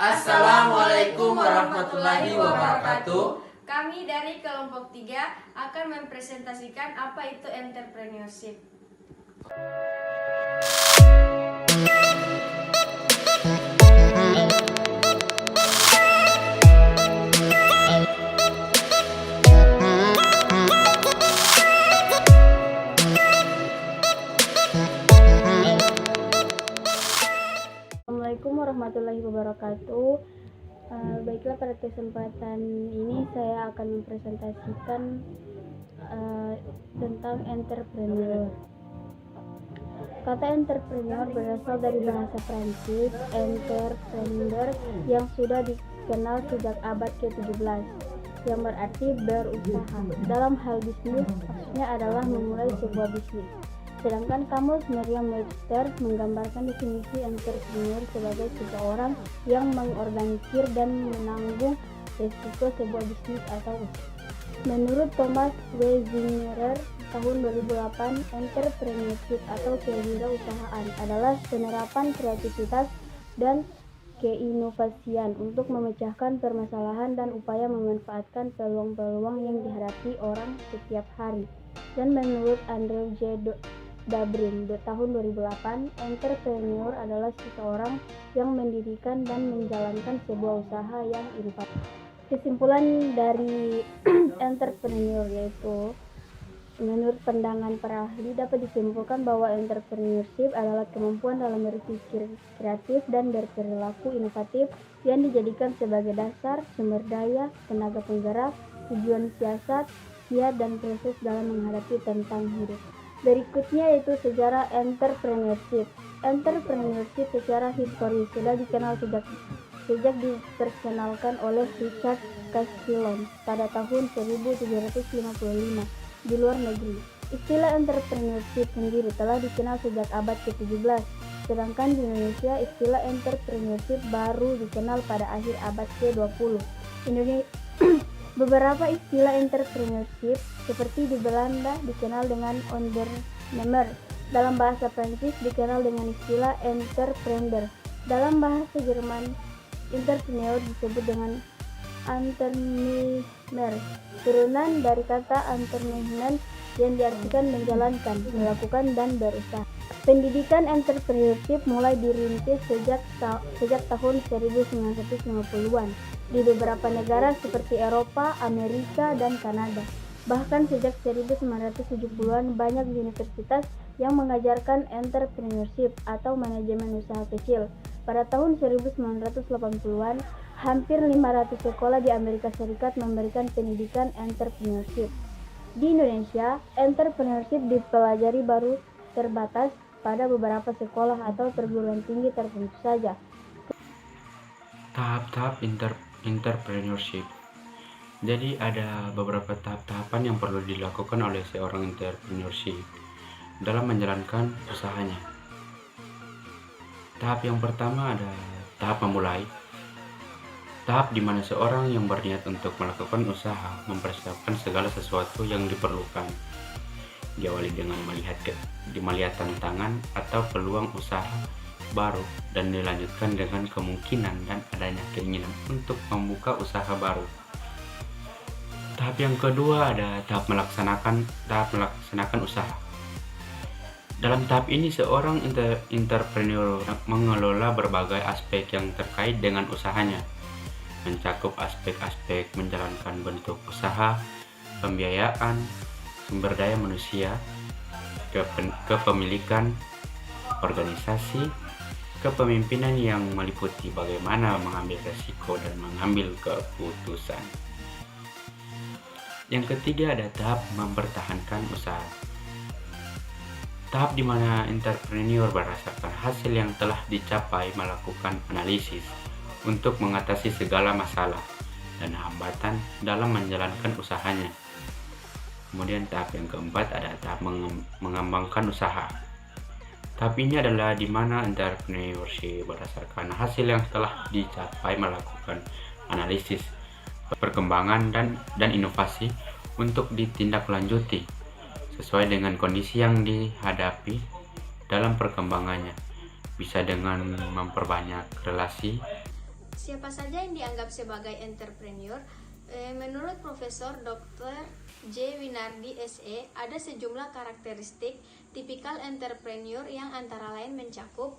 Assalamualaikum warahmatullahi wabarakatuh. Kami dari kelompok 3 akan mempresentasikan apa itu entrepreneurship. Assalamualaikum warahmatullahi wabarakatuh. Baiklah, pada kesempatan ini saya akan mempresentasikan tentang entrepreneur. Kata entrepreneur berasal dari bahasa Prancis entreprendre yang sudah dikenal sejak abad ke-17, yang berarti berusaha. Dalam hal bisnis, maksudnya adalah memulai sebuah bisnis. Sedangkan kamus Merriam-Webster menggambarkan definisi entrepreneur sebagai seseorang yang mengorganisir dan menanggung risiko sebuah bisnis atau usaha. Menurut Thomas W. Zingerer tahun 2008, entrepreneurship atau kewirausahaan adalah penerapan kreativitas dan keinovasian untuk memecahkan permasalahan dan upaya memanfaatkan peluang-peluang yang dihadapi orang setiap hari. Dan menurut Andrew J. Dabrin tahun 2008, entrepreneur adalah seseorang yang mendirikan dan menjalankan sebuah usaha yang inovatif. Kesimpulan dari entrepreneur yaitu, menurut pandangan para ahli, dapat disimpulkan bahwa entrepreneurship adalah kemampuan dalam berpikir kreatif dan berperilaku inovatif yang dijadikan sebagai dasar, sumber daya, tenaga penggerak, tujuan siasat, niat dan proses dalam menghadapi tantangan hidup. Berikutnya yaitu sejarah entrepreneurship. Entrepreneurship secara historis sudah dikenal sejak diperkenalkan oleh Richard Castillon pada tahun 1755 di luar negeri. Istilah entrepreneurship sendiri telah dikenal sejak abad ke-17, sedangkan di Indonesia istilah entrepreneurship baru dikenal pada akhir abad ke-20. Beberapa istilah entrepreneurship seperti di Belanda dikenal dengan ondernemer, dalam bahasa Prancis dikenal dengan istilah entrepreneur, dalam bahasa Jerman entrepreneur disebut dengan Unternehmer, turunan dari kata Unternehmen yang diartikan menjalankan, melakukan, dan berusaha. Pendidikan entrepreneurship mulai dirintis sejak tahun 1950-an di beberapa negara seperti Eropa, Amerika, dan Kanada. Bahkan sejak 1970-an banyak universitas yang mengajarkan entrepreneurship atau manajemen usaha kecil. Pada tahun 1980-an, hampir 500 sekolah di Amerika Serikat memberikan pendidikan entrepreneurship. Di Indonesia, entrepreneurship dipelajari baru terbatas pada beberapa sekolah atau perguruan tinggi tertentu saja. Tahap-tahap entrepreneurship. Jadi ada beberapa tahap-tahapan yang perlu dilakukan oleh seorang entrepreneurship dalam menjalankan usahanya. Tahap yang pertama ada tahap memulai. Tahap di mana seorang yang berniat untuk melakukan usaha mempersiapkan segala sesuatu yang diperlukan. Diawali dengan melihat tantangan atau peluang usaha baru dan dilanjutkan dengan kemungkinan dan adanya keinginan untuk membuka usaha baru. Tahap yang kedua ada tahap melaksanakan usaha. Dalam tahap ini seorang entrepreneur mengelola berbagai aspek yang terkait dengan usahanya, mencakup aspek-aspek menjalankan bentuk usaha, pembiayaan, sumber daya manusia, kepemilikan, organisasi, kepemimpinan yang meliputi bagaimana mengambil resiko dan mengambil keputusan. Yang ketiga ada tahap mempertahankan usaha. Tahap di mana entrepreneur berdasarkan hasil yang telah dicapai melakukan analisis untuk mengatasi segala masalah dan hambatan dalam menjalankan usahanya. Kemudian tahap yang keempat ada tahap mengembangkan usaha. Tahap ini adalah di mana entrepreneurship berdasarkan hasil yang telah dicapai melakukan analisis, perkembangan dan inovasi untuk ditindaklanjuti sesuai dengan kondisi yang dihadapi dalam perkembangannya, bisa dengan memperbanyak relasi Siapa saja yang dianggap sebagai entrepreneur? Menurut Profesor Dr. J. Winardi SE, ada sejumlah karakteristik tipikal entrepreneur yang antara lain mencakup: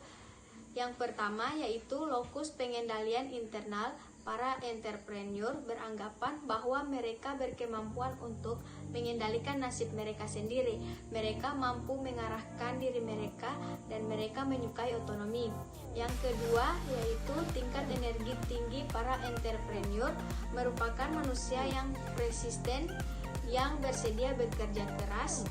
yang pertama yaitu lokus pengendalian internal. Para entrepreneur beranggapan bahwa mereka berkemampuan untuk mengendalikan nasib mereka sendiri. Mereka mampu mengarahkan diri mereka dan mereka menyukai otonomi. Yang kedua yaitu tingkat energi tinggi. Para entrepreneur merupakan manusia yang persisten, yang bersedia bekerja keras,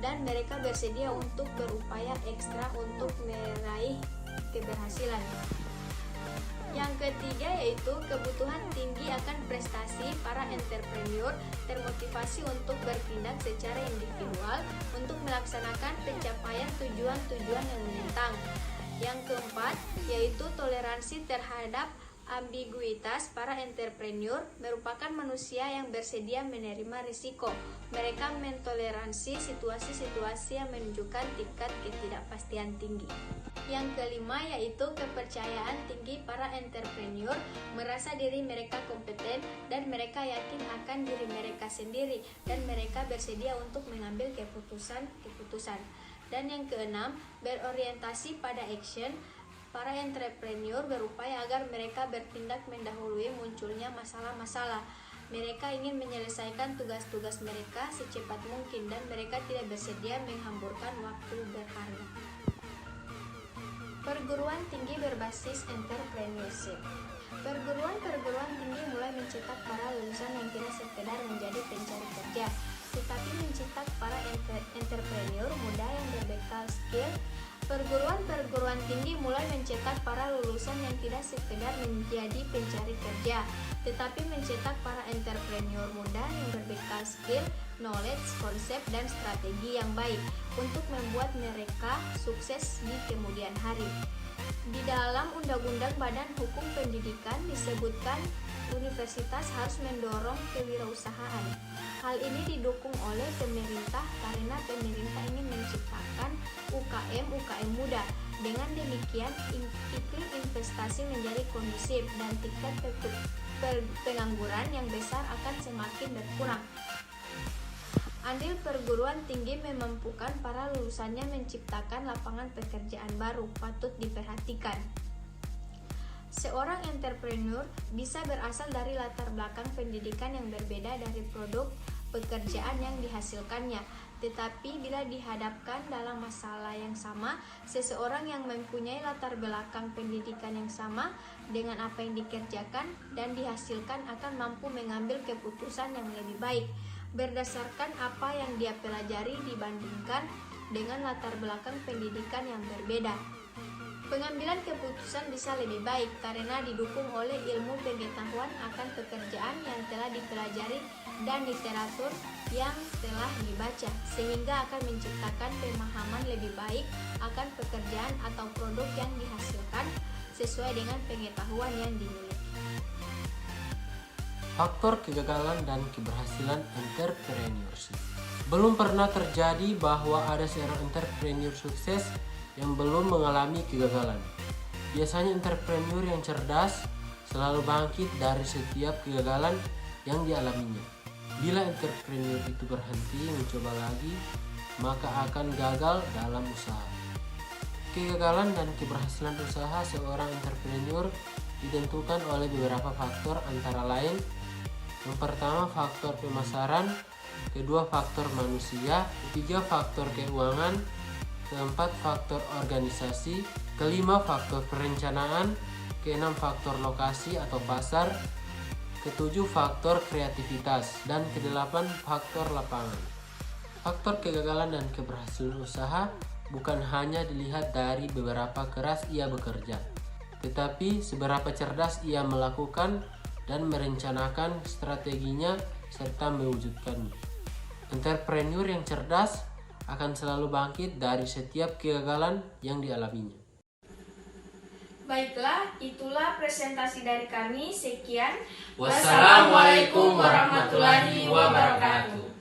dan mereka bersedia untuk berupaya ekstra untuk meraih keberhasilan. Yang ketiga yaitu kebutuhan tinggi akan prestasi. Para entrepreneur termotivasi untuk bertindak secara individual untuk melaksanakan pencapaian tujuan-tujuan yang menentang. Yang keempat yaitu toleransi terhadap ambiguitas. Para entrepreneur merupakan manusia yang bersedia menerima risiko. Mereka mentoleransi situasi-situasi yang menunjukkan tingkat ketidakpastian tinggi. Yang kelima yaitu kepercayaan tinggi. Para entrepreneur merasa diri mereka kompeten dan mereka yakin akan diri mereka sendiri dan mereka bersedia untuk mengambil keputusan. Dan yang keenam, berorientasi pada action. Para entrepreneur berupaya agar mereka bertindak mendahului munculnya masalah-masalah. Mereka ingin menyelesaikan tugas-tugas mereka secepat mungkin dan mereka tidak bersedia menghamburkan waktu berharga. Perguruan tinggi berbasis entrepreneurship. Perguruan tinggi mulai mencetak para lulusan yang tidak sekedar menjadi pencari kerja, tetapi mencetak para entrepreneur muda yang berbekal skill. Perguruan tinggi mulai mencetak para lulusan yang tidak sekedar menjadi pencari kerja, tetapi mencetak para entrepreneur muda yang berbekal skill, knowledge, konsep, dan strategi yang baik untuk membuat mereka sukses di kemudian hari. Di dalam Undang-Undang Badan Hukum Pendidikan disebutkan universitas harus mendorong kewirausahaan. Hal ini didukung oleh pemerintah karena pemerintah ingin menciptakan UKM muda. Dengan demikian, iklim investasi menjadi kondusif dan tingkat pengangguran yang besar akan semakin berkurang. Andil perguruan tinggi memampukan para lulusannya menciptakan lapangan pekerjaan baru patut diperhatikan. Seorang entrepreneur bisa berasal dari latar belakang pendidikan yang berbeda dari produk pekerjaan yang dihasilkannya, tetapi bila dihadapkan dalam masalah yang sama, seseorang yang mempunyai latar belakang pendidikan yang sama dengan apa yang dikerjakan dan dihasilkan akan mampu mengambil keputusan yang lebih baik berdasarkan apa yang dia pelajari dibandingkan dengan latar belakang pendidikan yang berbeda. Pengambilan keputusan bisa lebih baik karena didukung oleh ilmu pengetahuan akan pekerjaan yang telah dipelajari dan literatur yang telah dibaca, sehingga akan menciptakan pemahaman lebih baik akan pekerjaan atau produk yang dihasilkan sesuai dengan pengetahuan yang dimiliki. Faktor kegagalan dan keberhasilan entrepreneurship. Belum pernah terjadi bahwa ada seorang entrepreneur sukses yang belum mengalami kegagalan. Biasanya entrepreneur yang cerdas selalu bangkit dari setiap kegagalan yang dialaminya. Bila entrepreneur itu berhenti mencoba lagi, maka akan gagal dalam usaha. Kegagalan dan keberhasilan usaha seorang entrepreneur ditentukan oleh beberapa faktor antara lain: yang pertama, faktor pemasaran; kedua, faktor manusia; ketiga, faktor keuangan; keempat, faktor organisasi; kelima, faktor perencanaan; keenam, faktor lokasi atau pasar; ketujuh, faktor kreativitas; dan kedelapan, faktor lapangan. Faktor kegagalan dan keberhasilan usaha bukan hanya dilihat dari beberapa keras ia bekerja, tetapi seberapa cerdas ia melakukan dan merencanakan strateginya serta mewujudkannya. Entrepreneur yang cerdas akan selalu bangkit dari setiap kegagalan yang dialaminya. Baiklah, itulah presentasi dari kami. Sekian. Wassalamualaikum warahmatullahi wabarakatuh.